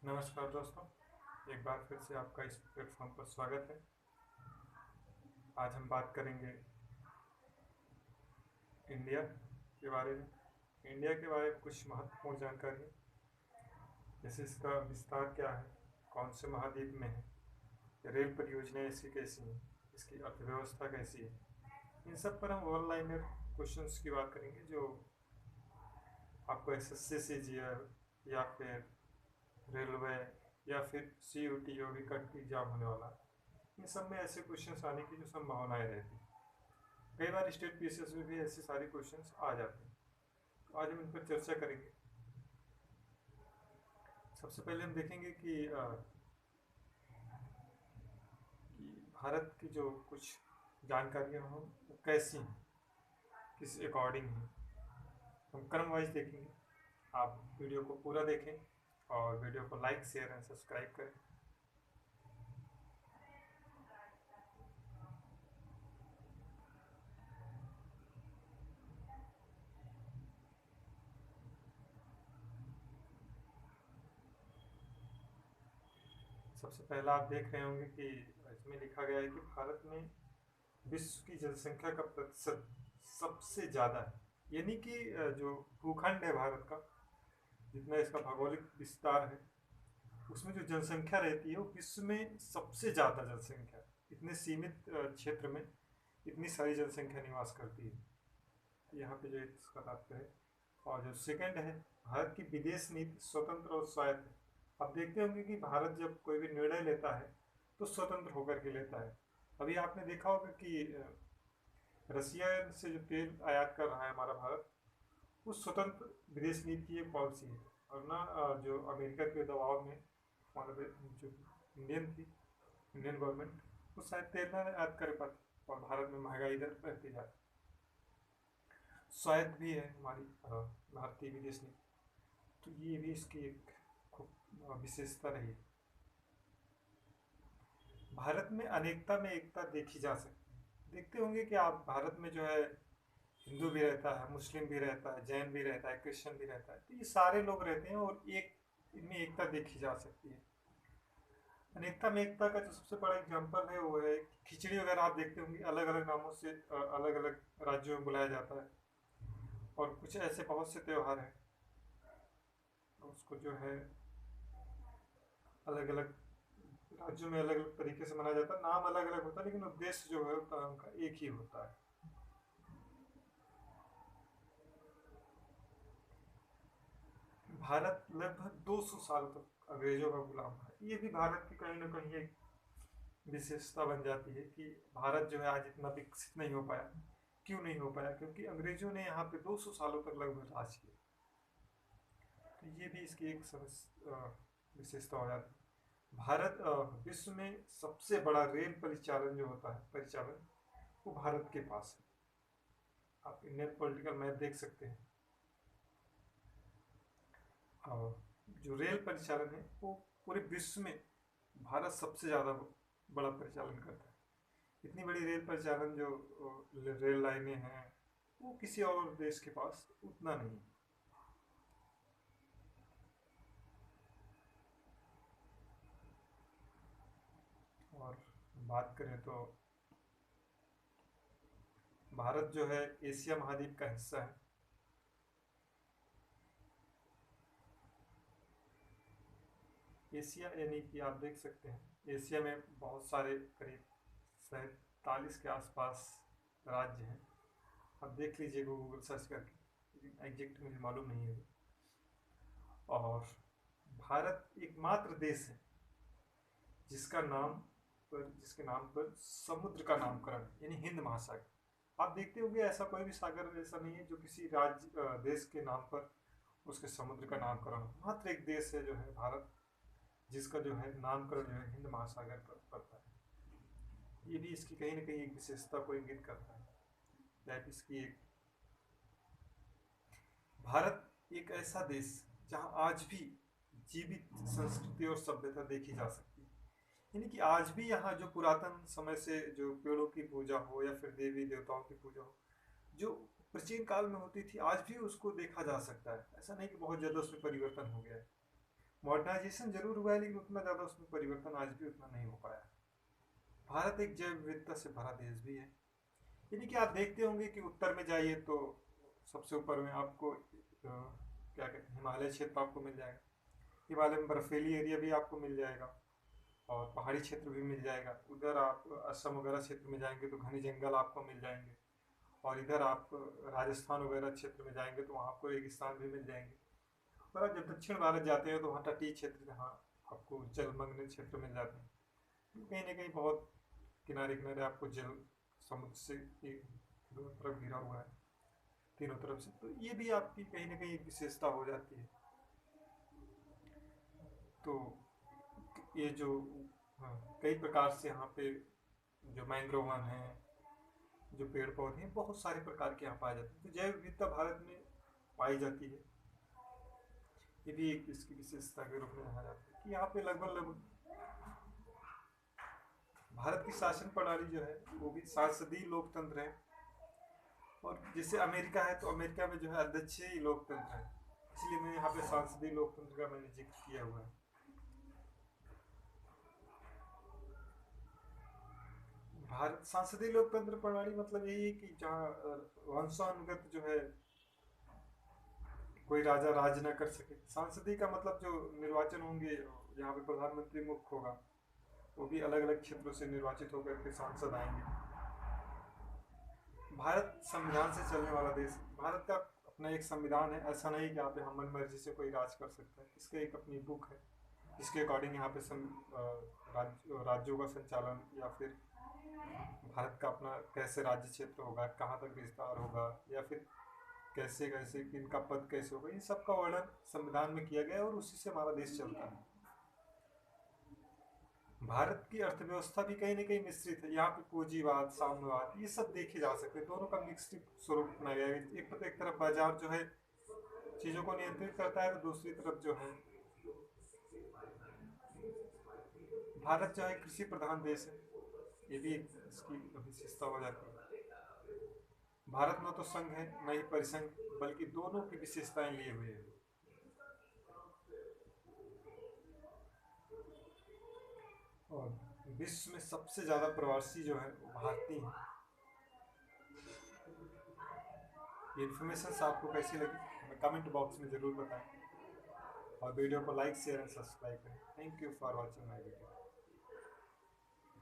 नमस्कार दोस्तों, एक बार फिर से आपका इस प्लेटफॉर्म पर स्वागत है। आज हम बात करेंगे इंडिया के बारे में। इंडिया के बारे में कुछ महत्वपूर्ण जानकारी, जैसे इसका विस्तार क्या है, कौन से महाद्वीप में है, रेल परियोजनाएं इसकी कैसी हैं, इसकी अर्थव्यवस्था कैसी है। इन सब पर हम वन लाइनर क्वेश्चंस की बात करेंगे जो आपको एसएससी से जीआर या फिर रेलवे या फिर सीयूटी जो भी कट एग्जाम होने वाला है, इन सब में ऐसे क्वेश्चंस आने की जो संभावनाएं रहती हैं। कई बार स्टेट पीसीएस में भी ऐसे सारे क्वेश्चंस आ जाते हैं, तो आज हम इन पर चर्चा करेंगे। सबसे पहले हम देखेंगे कि भारत की जो कुछ जानकारियाँ हों वो कैसी हैं, किस अकॉर्डिंग हैं। हम क्रम वाइज देखेंगे। आप वीडियो को पूरा देखें और वीडियो को लाइक शेयर एंड सब्सक्राइब करें। सबसे पहला आप देख रहे होंगे कि इसमें लिखा गया है कि भारत में विश्व की जनसंख्या का प्रतिशत सबसे ज़्यादा है। यानी कि जो भूखंड है भारत का, जितना इसका भौगोलिक विस्तार है, उसमें जो जनसंख्या रहती है वो विश्व में सबसे ज़्यादा जनसंख्या, इतने सीमित क्षेत्र में इतनी सारी जनसंख्या निवास करती है। तो यहाँ पे जो इसका तात्पर्य है। और जो सेकंड है, भारत की विदेश नीति स्वतंत्र और स्वायत्त है। आप देखते होंगे कि भारत जब कोई भी निर्णय लेता है तो स्वतंत्र होकर के लेता है। अभी आपने देखा होगा कि रसिया से जो तेल आयात कर रहा है हमारा भारत, वो स्वतंत्र विदेश नीति की एक पॉलिसी है। और ना जो अमेरिका के दबाव में हमारे जो इंडियन गवर्नमेंट, वो शायद तेल ना आयात कर पाती, और भारत में महंगाई इधर बढ़ती जाती। स्वायत्त भी है हमारी भारतीय विदेश नीति, तो ये भी इसकी एक खूब विशेषता रही है। भारत में अनेकता में एकता देखी जा सकती है। देखते होंगे कि आप भारत में जो है हिंदू भी रहता है, मुस्लिम भी रहता है, जैन भी रहता है, क्रिश्चियन भी रहता है, तो ये सारे लोग रहते हैं और एक इनमें एकता देखी जा सकती है। अनेकता में एकता का जो सबसे बड़ा एग्जाम्पल है वो है खिचड़ी वगैरह। आप देखते होंगे अलग अलग नामों से अलग अलग राज्यों में बुलाया जाता है। और कुछ ऐसे बहुत से त्यौहार हैं तो उसको जो है अलग अलग राज्यों में अलग अलग तरीके से मनाया जाता है। नाम अलग अलग होता है लेकिन उद्देश्य जो है उनका एक ही होता है। भारत लगभग 200 साल तक अंग्रेजों का गुलाम है। ये भी भारत की कहीं ना कहीं एक विशेषता बन जाती है कि भारत जो है आज इतना विकसित नहीं हो पाया। क्यों नहीं हो पाया? क्योंकि अंग्रेजों ने यहाँ पे 200 सालों तक लगभग राज किया। तो ये भी इसकी एक विशेषता हो जाती है। भारत विश्व में सबसे बड़ा रेल परिचालन जो होता है, परिचालन, वो भारत के पास है। आप इंडियन पॉलिटिकल मैप देख सकते हैं। और जो रेल परिचालन है वो पूरे विश्व में भारत सबसे ज़्यादा बड़ा परिचालन करता है। इतनी बड़ी रेल परिचालन जो रेल लाइनें हैं वो किसी और देश के पास उतना नहीं है। और बात करें तो भारत जो है एशिया महाद्वीप का हिस्सा है। एशिया यानी कि आप देख सकते हैं एशिया में बहुत सारे करीब 47 के आसपास राज्य हैं। आप देख लीजिएगा गूगल सर्च करके, एग्जैक्ट मुझे मालूम नहीं है। और भारत एकमात्र देश है जिसके नाम पर समुद्र का नामकरण है, यानी हिंद महासागर। आप देखते होंगे ऐसा कोई भी सागर ऐसा नहीं है जो किसी राज्य देश के नाम पर उसके समुद्र का नामकरण हो। मात्र एक देश है जो है भारत, जिसका जो है नामकरण जो है हिंद महासागर पर पड़ता है। ये भी इसकी कहीं ना कहीं एक विशेषता को इंगित करता है। दैट इसकी एक भारत एक ऐसा देश जहाँ आज भी जीवित संस्कृति और सभ्यता देखी जा सकती है। यानी कि आज भी यहाँ जो पुरातन समय से जो पेड़ों की पूजा हो या फिर देवी देवताओं की पूजा हो, जो प्राचीन काल में होती थी, आज भी उसको देखा जा सकता है। ऐसा नहीं कि बहुत ज़्यादा उसमें परिवर्तन हो गया है। मॉडर्नाइजेशन जरूर हुआ है, लेकिन उतना ज़्यादा उसमें परिवर्तन आज भी उतना नहीं हो पाया। भारत एक जैव विविधता से भरा देश भी है। यानी कि आप देखते होंगे कि उत्तर में जाइए तो सबसे ऊपर में आपको क्या कहते हैं, हिमालय क्षेत्र आपको मिल जाएगा। हिमालय में बर्फीली एरिया भी आपको मिल जाएगा और पहाड़ी क्षेत्र भी मिल जाएगा। उधर आप असम वगैरह क्षेत्र में जाएंगे तो घने जंगल आपको मिल जाएंगे। और इधर आप राजस्थान वगैरह क्षेत्र में जाएंगे तो वहाँ आपको रेगिस्तान भी मिल जाएंगे। और आप जब दक्षिण भारत जाते हैं तो वहाँ तटीय क्षेत्र, जहाँ आपको जलमग्न क्षेत्र मिल जाते हैं। कहीं ना कहीं बहुत किनारे किनारे आपको जल समुद्र से दोनों तरफ घिरा हुआ है, तीनों तरफ से, तो ये भी आपकी कहीं ना कहीं एक विशेषता हो जाती है। तो ये जो कई प्रकार से यहाँ पे जो मैंग्रोव वन है, जो पेड़ पौधे हैं, बहुत सारे प्रकार के यहाँ पाए जाते हैं। तो जैव विविधता भारत में पाई जाती है। ये भी एक इसकी विशेषता के रूप में जाना जाता है कि यहाँ पे लगभग लगभग भारत की शासन प्रणाली जो है वो भी सांसदीय लोकतंत्र है। और जैसे अमेरिका है तो अमेरिका में जो है अध्यक्षीय लोकतंत्र है, इसलिए मैंने यहाँ पे सांसदीय लोकतंत्र का मैंने जिक्र किया हुआ है। भारत सांसदीय लोकतंत्र प्रणाली मतलब यही है कि जहाँ वंशानुगत जो है कोई राजा राज न कर सके। सांसदीय का मतलब जो निर्वाचन होंगे, यहाँ पे प्रधानमंत्री मुख्य होगा, वो भी अलग अलग क्षेत्रों से निर्वाचित होकर के सांसद आएंगे। भारत संविधान से चलने वाला देश। भारत का अपना एक संविधान है, ऐसा नहीं कि यहाँ पे हम मन मर्जी से कोई राज कर सकता है। इसका एक अपनी बुक है जिसके अकॉर्डिंग यहाँ पे राज्यों का संचालन, या फिर भारत का अपना कैसे राज्य क्षेत्र होगा, कहाँ तक विस्तार होगा, या फिर कैसे कैसे किनका पद कैसे होगा, इन सब का वर्णन संविधान में किया गया है और उसी से हमारा देश चलता है। भारत की अर्थव्यवस्था भी कहीं ना कहीं मिश्रित है। यहाँ पे पूंजीवाद, साम्यवाद, ये सब देखे जा सकते हैं। दोनों का मिक्स्ड स्वरूप अपनाया गया है। एक तरफ बाजार जो है चीजों को नियंत्रित करता है, तो दूसरी तरफ जो है भारत जो है कृषि प्रधान देश है। ये भी एक इसकी विशेषता हो जाती है। भारत न तो संघ है न ही परिसंघ, बल्कि दोनों की विशेषताएं लिए हुए है। और विश्व में सबसे ज्यादा प्रवासी जो है वो भारतीय हैं। ये इन्फॉर्मेशन आपको कैसी लगी हमें कमेंट बॉक्स में जरूर बताएं, और वीडियो को लाइक शेयर एंड सब्सक्राइब करें। Thank you for watching my video.